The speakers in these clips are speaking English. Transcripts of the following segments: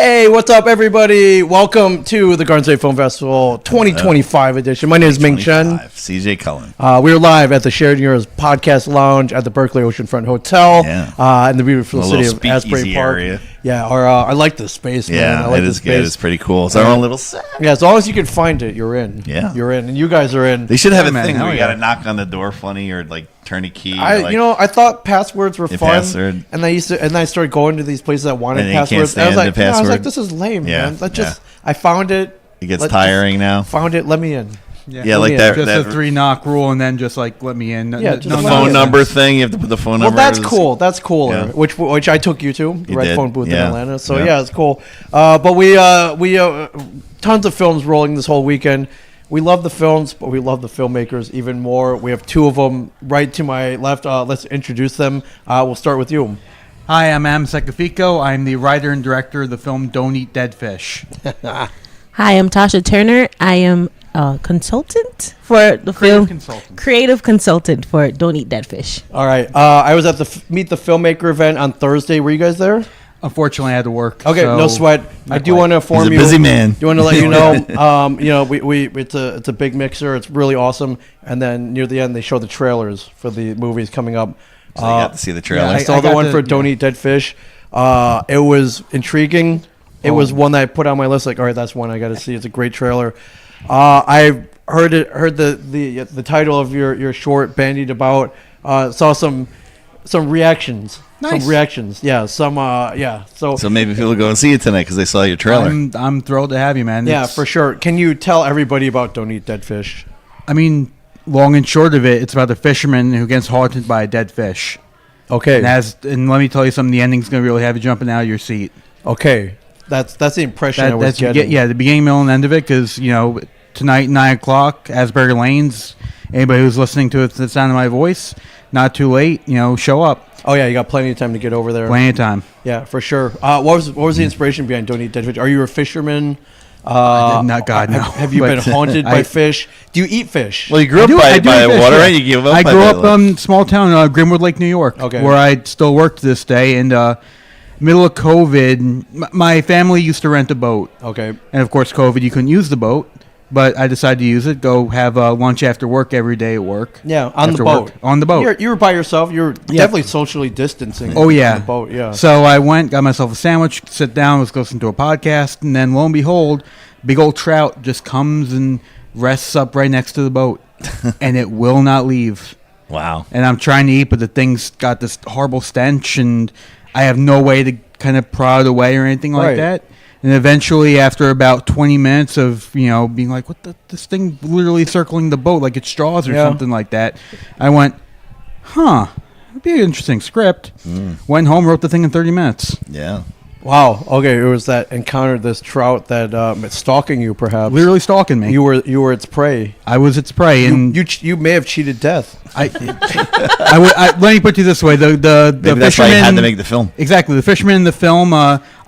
Hey, what's up, everybody? Welcome to the Garden State Film Festival 2025 edition. My name is Ming Chen. CJ Cullen. We're live at the Sheridan Euro's Podcast Lounge at the Berkeley Oceanfront Hotel in the beautiful city of Asbury Park. Area. Yeah, I like this space, man. Yeah, I like it is good. It's pretty cool. It's our own little set. Yeah, as long as you can find it, you're in. Yeah. You're in, and you guys are in. They should have a thing where you got to knock on the door funny or like turn a key. I thought passwords were fun, password. and I started going to these places that wanted passwords. And I was like, this is lame, man. I found it. It gets tiring now. Found it. Let me in. Yeah, like that. Just a 3-knock rule, and then just like let me in. Yeah, no phone number thing. You have to put the phone number. Well, that's cool. That's cooler. Yeah. Which I took you to the Red Phone booth in Atlanta. So yeah, it's cool. But we tons of films rolling this whole weekend. We love the films, but we love the filmmakers even more. We have two of them right to my left. Let's introduce them. We'll start with you. Hi, I'm Am Secafico. I'm the writer and director of the film Don't Eat Dead Fish. Hi, I'm Tasha Turner. I am a consultant for the creative consultant for Don't Eat Dead Fish. All right. I was at the Meet the Filmmaker event on Thursday. Were you guys there? Unfortunately, I had to work. Okay, so no sweat. I do want to inform you. He's a busy man. Do want to let you know. It's a big mixer. It's really awesome. And then near the end, they show the trailers for the movies coming up. So you got to see the trailer. I saw the one for Don't Eat Dead Fish. It was intriguing. It was one that I put on my list. Like, all right, that's one I got to see. It's a great trailer. I heard the title of your short bandied about. Saw some reactions. Nice. Some reactions. Yeah. So maybe people go and see it tonight because they saw your trailer. I'm thrilled to have you, man. Yeah, for sure. Can you tell everybody about Don't Eat Dead Fish? I mean, long and short of it, it's about a fisherman who gets haunted by a dead fish. Okay. And let me tell you something. The ending's going to really have you jumping out of your seat. Okay. That's the impression I was getting. The beginning, middle, and end of it, because, tonight, 9 o'clock, Asbury Lanes, anybody who's listening to it, the sound of my voice, not too late, show up. Oh, yeah, you got plenty of time to get over there. Plenty of time. Yeah, for sure. What was the inspiration behind Don't Eat Dead Fish? Are you a fisherman? Not God, no. Have you been haunted by fish? Do you eat fish? Well, you grew up by water, right? You gave up. I grew up small town, Grimwood Lake, New York, where I still work to this day, and middle of COVID, my family used to rent a boat. Okay. And, of course, COVID, you couldn't use the boat. But I decided to use it, go have lunch after work every day at work. Yeah, on the boat. On the boat. You were by yourself. You were definitely socially distancing. Oh, yeah. On the boat, yeah. So I went, got myself a sandwich, sit down, was listening to a podcast, and then lo and behold, big old trout just comes and rests up right next to the boat. And it will not leave. Wow. And I'm trying to eat, but the thing's got this horrible stench, and I have no way to kind of prod it away or anything like that. And eventually, after about 20 minutes of, being like, this thing literally circling the boat like it's straws or something like that, I went, that'd be an interesting script. Went home, wrote the thing in 30 minutes. Yeah. Wow. Okay, it was that encountered this trout that stalking you, perhaps. Literally stalking me. You were its prey. I was its prey, and you may have cheated death. Let me put it this way: the Maybe that's fisherman why you had to make the film. Exactly, the fisherman in the film.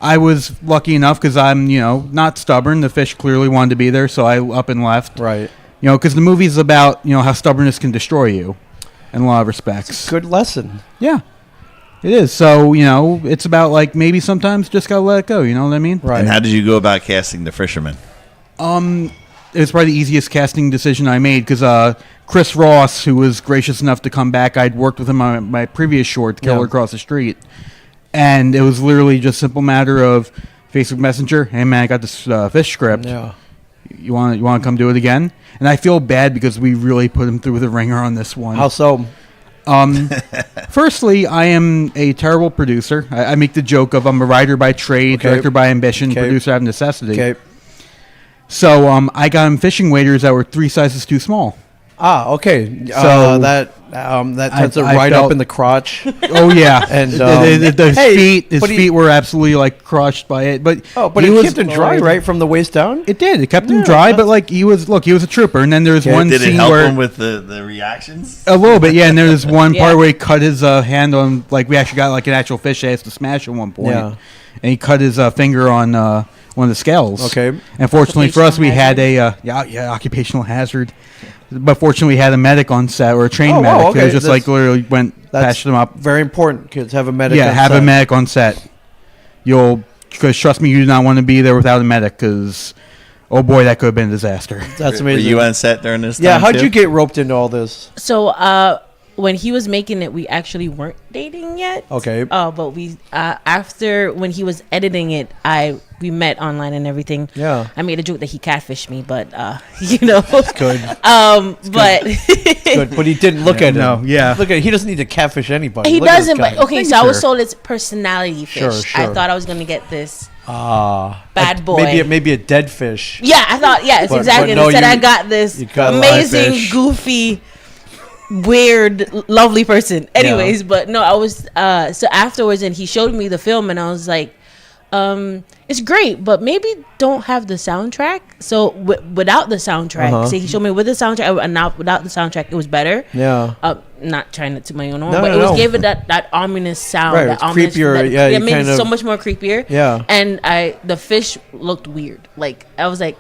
I was lucky enough because I'm not stubborn. The fish clearly wanted to be there, so I up and left. Right. Because the movie's about how stubbornness can destroy you, in a lot of respects. It's a good lesson. Yeah. It is. So, it's about like maybe sometimes just gotta let it go, you know what I mean? Right. And how did you go about casting the fisherman? It was probably the easiest casting decision I made because Chris Ross, who was gracious enough to come back, I'd worked with him on my previous short, Killer Across the Street. And it was literally just a simple matter of Facebook Messenger, hey man, I got this fish script. Yeah. You want to come do it again? And I feel bad because we really put him through the ringer on this one. How so? Firstly, I am a terrible producer. I make the joke of I'm a writer by trade, director by ambition, producer out of necessity. Okay. So I got him fishing waders that were 3 sizes too small. Ah, okay. So that tends to right up in the crotch. Oh yeah, and his feet were absolutely like crushed by it. But it kept him dry, right, from the waist down. It did. It kept him dry, but like he was a trooper. And then there was one did scene it help where him with the reactions? A little bit, yeah. And there was one part where he cut his hand on, like we actually got like an actual fish that has to smash at one point. Yeah. And he cut his finger on one of the scales. Okay. And fortunately for us, we had a occupational hazard. But fortunately, we had a medic on set, or a trained medic. Okay. It just like literally went, patched them up. Very important. Kids have a medic. Yeah, have a medic on set. You'll because trust me, you do not want to be there without a medic, because oh boy, that could have been a disaster. That's amazing. Were you on set during this time? Yeah, how'd you get roped into all this? So, when he was making it, we actually weren't dating yet. Okay. But we after when he was editing it, we met online and everything. Yeah. I made a joke that he catfished me, but you know, it's good. But Good, but he didn't look at it. No, yeah. Look at he doesn't need to catfish anybody. he Look at doesn't. this guy. But okay, so I was told it's personality fish. Sure. I thought I was gonna get this bad boy. Maybe a dead fish. Yeah, I thought yes, exactly. But no, Instead, I got this got amazing, live fish. goofy, weird, lovely person. Anyways, but no, I was so afterwards, and he showed me the film, and I was like, it's great, but maybe don't have the soundtrack. So without the soundtrack, he showed me with the soundtrack, and now without the soundtrack, it was better. Yeah. Not trying to toot my own horn, No, but no, it gave it that ominous sound, Right, that it's ominous, creepier, that, it made kind it of- so much more creepier. Yeah. And the fish looked weird. Like I was like,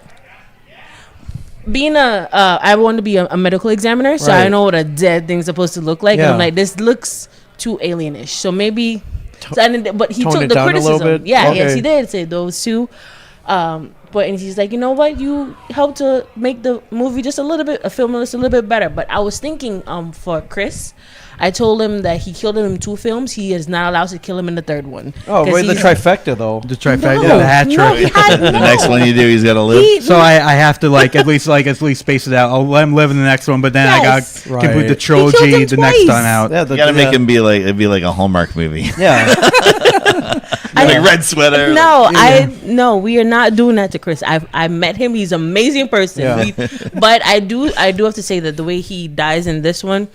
being I want to be a medical examiner, so Right. I know what a dead thing's supposed to look like. Yeah. And I'm like, this looks too alienish. So maybe, so I didn't, but he Tone took it the down a little criticism. bit? Yeah, yes, Okay. he did say those two. But and he's like, you know what, you helped to make the movie just a little bit, a film just a little bit better. But I was thinking, for Chris, I told him that he killed him in 2 films. He is not allowed to kill him in the 3rd one. Oh, 'Cause wait, the he's- trifecta though. The trifecta, No, the hat no, trick. he had- The no. next one you do, he's got to live. He- So I have to at least space it out. I'll let him live in the next one, but then I Yes. got complete the Right. trilogy He killed the him next twice. time out. Yeah, You got to make him be like, it'd be like a Hallmark movie. Yeah. Like red sweater. No, we are not doing that to Chris. I met him. He's an amazing person. Yeah. But I do have to say that the way he dies in this one,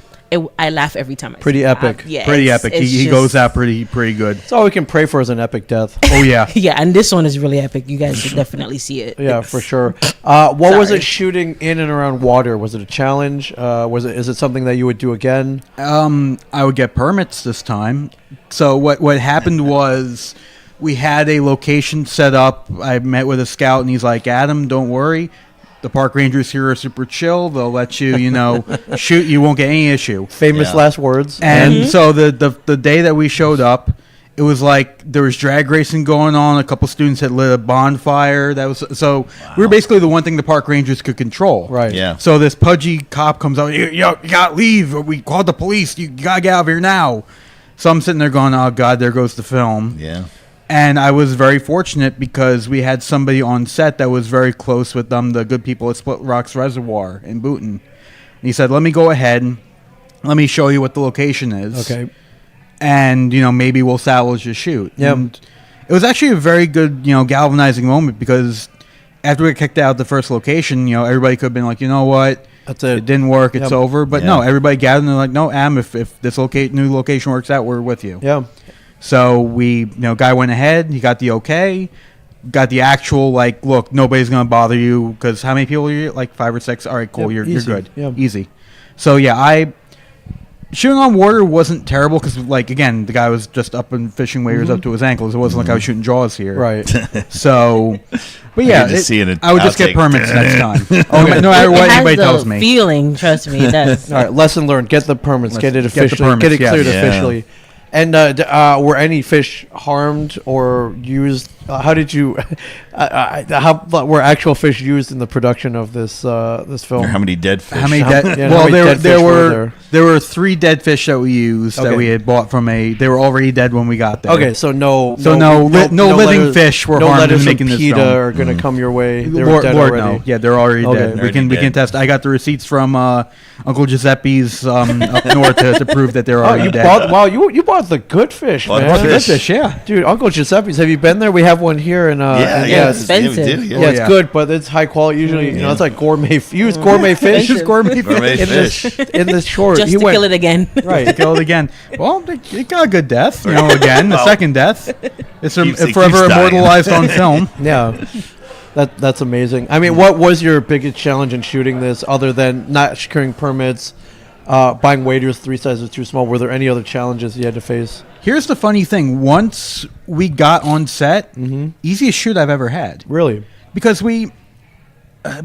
I laugh every time. Pretty see it. epic. Pretty it's- epic. it's He just- goes out pretty good. That's all we can pray for is an epic death. Oh yeah. Yeah, and this one is really epic. You guys should definitely see it. Yeah, for sure. What was Sorry. it shooting in and around water? Was it a challenge? Is it something that you would do again? I would get permits this time. So what happened was we had a location set up. I met with a scout, and he's like, Adam, don't worry. The park rangers here are super chill. They'll let you, shoot. You won't get any issue. Famous Yeah. last words. And so the day that we showed up, it was like there was drag racing going on. A couple students had lit a bonfire. We were basically the one thing the park rangers could control. Right. Yeah. So this pudgy cop comes out. You got to leave. We called the police. You got to get out of here now. So I'm sitting there going, oh God, there goes the film. Yeah. And I was very fortunate because we had somebody on set that was very close with the good people at Split Rocks Reservoir in Boonton. And he said, let me go ahead. Let me show you what the location is. Okay. And, maybe we'll salvage the shoot. Yep. And it was actually a very good, galvanizing moment because after we kicked out the first location, everybody could have been like, you know what? That's it. It didn't work. It's Yep. over. But Yeah. no, everybody gathered and they're like, no, Am, if this new location works out, we're with you. Yeah. So we, guy went ahead. He got the okay. Got the actual look, nobody's gonna bother you because how many people are you? Like 5 or 6. All right, cool. Yep, You're easy. good. Yeah. Easy. So yeah, shooting on water wasn't terrible because again, the guy was just up in fishing waders up to his ankles. It wasn't like I was shooting jaws here. Right. So, but yeah, I could just see it. I would just get outtake. permits next time. Oh, no matter what It has anybody the tells me. feeling, trust me, it does. All right. Lesson learned. Get the permits. Get it Get the officially. Get, permits, it cleared yes. Yeah. officially. And were any fish harmed or used? How did you? How were actual fish used in the production of this film? Or how many dead fish? How many How- dead? yeah, how well, many dead there fish were were there were 3 dead fish that we used that Okay. we had bought from They were already dead when we got there. Okay, so no living letters- fish were no harmed letters in from making this PETA film. are going to come your way. They were Lord, dead Lord, already. no. Yeah, they're already Okay. dead. They're We can already dead. test. I got the receipts from Uncle Giuseppe's up north to prove that they're Oh, already you dead. bought you bought the good fish, Bought man. the Good fish, yeah. Dude, Uncle Giuseppe's. Have you been there? We have one here, and Yeah, it's, expensive. we do, yeah, it's yeah. good, but it's high quality. Usually, you know, it's like gourmet. Use gourmet fish. Just gourmet Gourmet in fish. this in this short. Just he to went, kill it again. right. Kill it again. Well, it got a good death. Again, the Well, second death. It's it forever keeps dying. immortalized on film. Yeah, that's amazing. I mean, what was your biggest challenge in shooting this, other than not securing permits, buying waders 3 sizes too small? Were there any other challenges you had to face? Here's the funny thing. Once we got on set, easiest shoot I've ever had. Really? Because we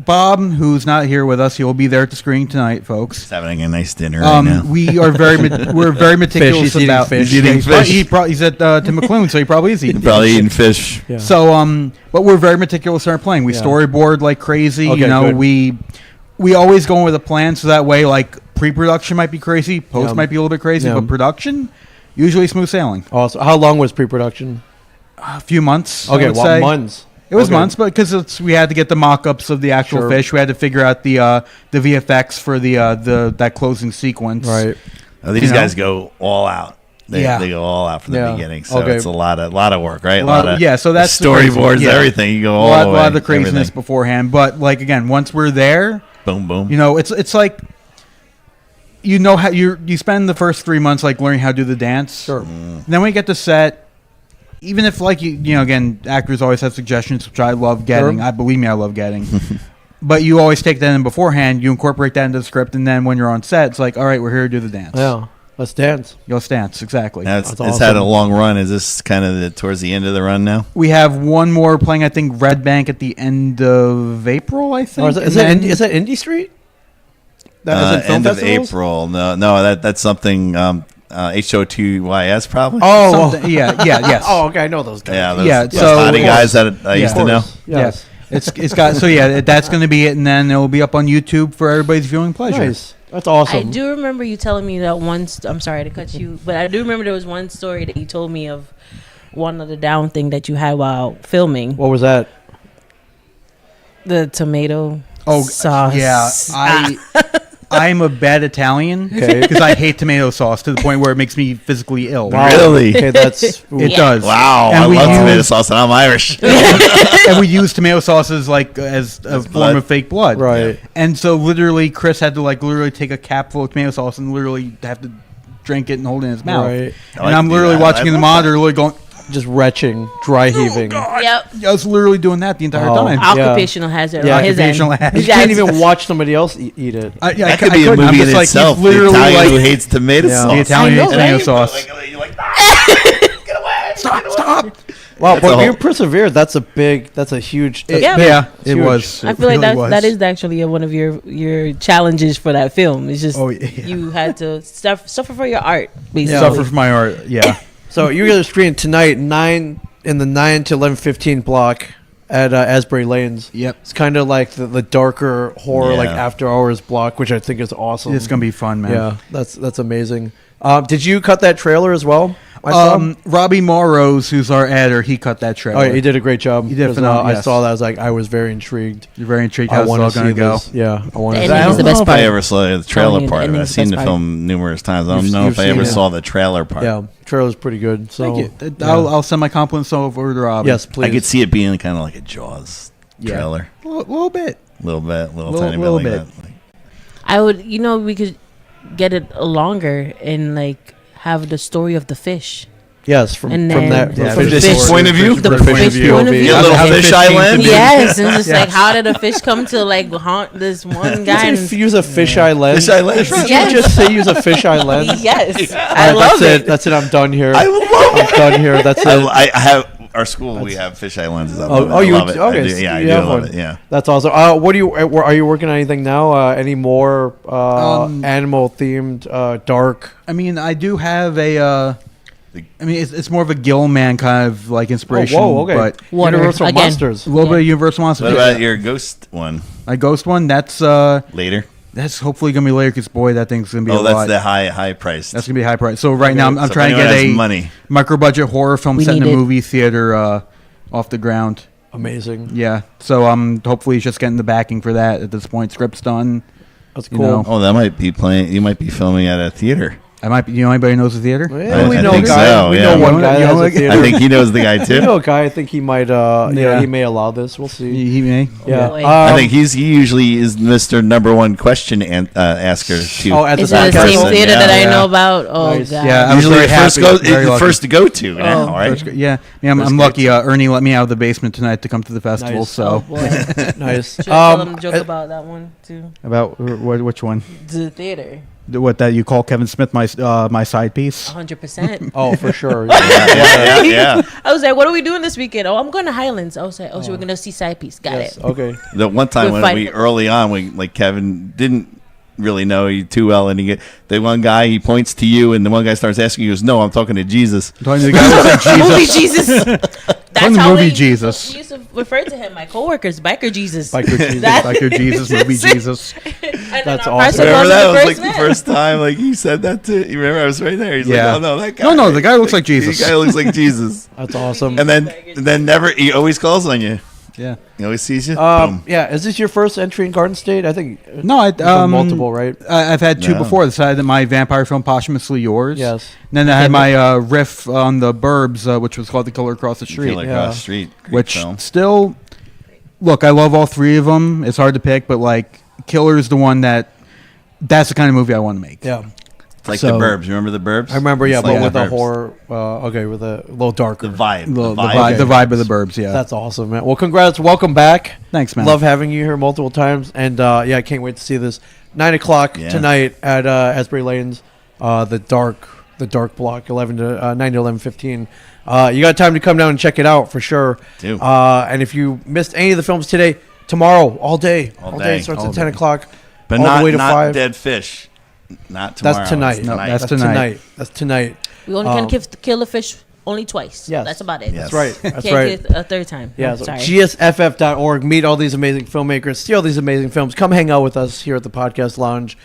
Bob, who's not here with us, he'll be there at the screening tonight, folks. He's having a nice dinner right now. We're very meticulous He's about fish. He's eating fish. He's at Tim McLuhan, so he probably is eating. Probably eating fish. Yeah. So, but we're very meticulous in our playing. We storyboard like crazy. Okay, you know, good. we always go in with a plan, so that way, like pre-production might be crazy, post might be a little bit crazy, but production usually smooth sailing. Also, how long was pre-production? A few months. Okay, I would say. months. It was months, but because we had to get the mock-ups of the actual fish, we had to figure out the VFX for the that closing sequence. Right. Oh, these guys go all out. They go all out from the Yeah. beginning. So it's a lot of work, right? So that's the storyboards, crazy- everything. You go all a the way. lot of the craziness everything. beforehand. But like again, once we're there, Boom, boom. you know, it's like you know how you spend the first 3 months like learning how to do the dance. Sure. And then when you get to set, even if like you know, again, actors always have suggestions, which I love getting. Sure. I believe me, I love getting. But you always take that in beforehand. You incorporate that into the script, and then when you're on set, it's like, all right, we're here to do the dance. Yeah. Let's dance. You'll dance exactly. Now it's That's had a awesome. long run. Is this kind of towards the end of the run now? We have one more playing, I think, Red Bank at the end of April, I think. Or is that Indie Street? That is it film End of festivals? April. No, that's something HO2YS probably. Oh, Something- yes. Oh, okay. I know those guys. yeah, those, yeah, those so- hottie yeah. guys that I used to know. Yes. It's got that's going to be it, and then it'll be up on YouTube for everybody's viewing pleasure. Nice. That's awesome. I do remember you telling me that once. I'm sorry to cut you, but I do remember there was one story that you told me of one of the down thing that you had while filming. What was that? The tomato sauce. Yeah, I'm a bad Italian Okay. because I hate tomato sauce to the point where it makes me physically ill. Wow. Really? Okay, that's It Yeah. does. Wow, And I we love tomato use- sauce, and I'm Irish. And we use tomato sauces like as a form blood. of fake blood. right. And so literally Chris had to like literally take a cap full of tomato sauce and literally have to drink it and hold it in his mouth. Right. I like And I'm to do literally that. watching I in the love monitor, literally going. Just retching, dry heaving. Yep. I was literally doing that the entire Oh. time. Occupational hazard Yeah, on his end. occupational hazard. You can't even watch somebody else eat it. That could be a couldn't. I'm movie in just like, itself. he's The literally Italian who like hates tomato Yeah. sauce. the Italian I know, hates tomato right? sauce. You're like, get away! Stop! Wow, That's but a whole- you persevered. That's a huge. That's Yeah. big. Yeah, it Huge. was. I It feel like really that was. is actually one of your challenges for that film. It's just Oh, yeah. you had to suffer for your art, basically. Suffer for my art. Yeah. So you're gonna screen tonight, 9 to 11:15 block at Asbury Lanes. Yep. It's kind of like the darker horror, like Yeah. after hours block, which I think is awesome. It's gonna be fun, man. Yeah, that's amazing. Did you cut that trailer as well? I saw? Robbie Morrose, who's our editor, he cut that trailer. Oh, yeah, he did a great job. He did 'Cause, phenomenal, I yes. saw that. I was very intrigued. You're very intrigued I how it's want all to going see to go. this. Yeah, I want The to. ending I is don't the best know if part. I ever saw the trailer Tell me the part of it. ending I've is the seen the best film numerous times. I don't You've- know you've if I seen ever it. saw the trailer part. Yeah, trailer's pretty good. So Thank you. yeah. I'll send my compliments over to Robbie. Yes, please. I could see it being kind of like a Jaws Yeah. trailer. A little bit. Little bit, Little- tiny little bit. bit. Like that. I would, we could get it longer and like have the story of the fish. Yes, from And from then- that Yeah, from the fish point of view? The From fish point of view. Get a little How the fish fish came to island. be. Yes, and it's just like, how did a fish come to like haunt this one guy? If you use a fisheye lens. Fish island. Did Yes. you just say use a fisheye lens? Yes, All I right, love that's it. That's it. I'm done here. I love I'm done here. That's it. I have our school. We have fisheye lenses. I love it. oh, you I love it. okay? I do, so yeah, I you do have love one. it. Yeah. That's awesome. What do you are you working on anything now? Any more animal themed dark? I mean, I do have a. I mean, it's more of a Gilman kind of like inspiration. Oh, whoa, okay. But Water, Universal again. Monsters. a little bit of Universal Monsters. What about your ghost one My Ghost one? That's later? hopefully gonna be later because boy, that thing's gonna be a Oh, that's lot. the high price. That's gonna be high price. So right now I'm So if trying to anyone get has a money. micro budget horror film We set in a need it. movie theater off the ground. Amazing. Yeah. So hopefully just getting the backing for that at this point. Script's done. That's You cool. know. Oh, that might be playing. You might be filming at a theater. I might be. You know anybody knows the theater? Yeah, I we know a think guy. so, We yeah. know one You guy know that has a like- theater. I think he knows the guy We too. know a guy. I think he might. Yeah. He may allow this. We'll see. He may. Yeah. Boy. I think he usually is Mr. Number One question asker too. Oh, at Is the it the Sound same Castle? theater that I Yeah. know about? Oh Nice. god. Yeah, I was usually very the first happy, very the lucky. first to go to now, right? Yeah. Yeah. I'm First lucky. Ernie let me out of the basement tonight to come to the festival. Nice. So Oh boy. Nice. Should I tell them a joke about that one too? about which one? The theater. That you call Kevin Smith my side piece? 100%. Oh, for sure. Yeah. I was like, what are we doing this weekend? Oh, I'm going to Highlands. I was like, so we're going to see Side Piece. Got Yes, it. okay. The one time We're when we fighting. early on, like Kevin didn't really know you too well, and the one guy, he points to you, and the one guy starts asking you, goes, "No, I'm talking to Jesus." I'm talking to the guy who looks like Movie Jesus. Jesus. That's From the how movie we Jesus. used to refer to him, my coworkers, Biker Jesus. Biker Jesus. That- Like your Jesus, movie Jesus. And then That's our awesome. parcel Remember was that? the It was first like the man. first time, like he said that to you. Remember, I was right there. He's Yeah. like, "Oh no, that guy." No, the guy looks like The Jesus. guy looks like Jesus. That's awesome. And then never. He always calls on you. Yeah. He always sees you. Boom. Yeah, is this your first entry in Garden State? I think No, you've done multiple, right? I've had two No. before. The side of my vampire film, Posthumously Yours. Yes. And then I had my riff on the Burbs, which was called The Killer Across the Street. Killer across the street. Great Which film. still, look, I love all three of them. It's hard to pick, but like Killer is the one that's the kind of movie I want to make. Yeah. It's like So- The Burbs. Remember The Burbs? I remember, yeah, It's but like with The a Burbs. horror, with a little darker. The vibe. The vibe of the Burbs, yeah. That's awesome, man. Well, congrats. Welcome back. Thanks, man. Love having you here multiple times. And, yeah, I can't wait to see this. 9 o'clock Yeah. tonight at Asbury Lanes, the dark block, 9 to 11:15. You got time to come down and check it out for sure. Do. And if you missed any of the films today, tomorrow, all day. All day. Starts All at 10 day. o'clock. But all not, the way to not 5. Dead Fish. Not tomorrow. That's tonight. It's No, tonight. that's That's tonight. That's tonight. We only can kill a fish only twice. Yes. That's about it. Yes. That's right. That's Can't right. get a third time. Yeah, Oh, so sorry. gsff.org. Meet all these amazing filmmakers. See all these amazing films. Come hang out with us here at the Podcast Lounge.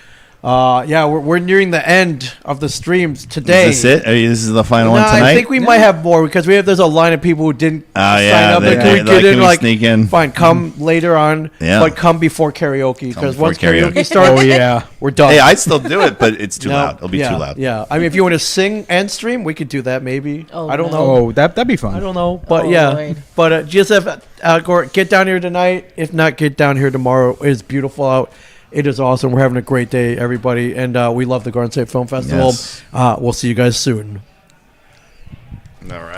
Yeah, we're nearing the end of the streams today. Is this it? This is the final No, one tonight? I think we might have more because there's a line of people who didn't sign yeah, up. they- Like, can we like, get can in? we Like, sneak in? fine, come later on. Yeah. But come before karaoke because before once karaoke, karaoke. starts, Oh, yeah. we're done. Hey, I'd still do it, but it's too No, loud. It'll be yeah, too loud. Yeah, I mean, if you want to sing and stream, we could do that maybe. Oh, I don't no. know. Oh, that'd be fun. I don't know, but Oh, yeah. Lord. But GSF, get down here tonight. If not, get down here tomorrow. It is beautiful out. It is awesome. We're having a great day, everybody, and we love the Garden State Film Festival. Yes. We'll see you guys soon. All right.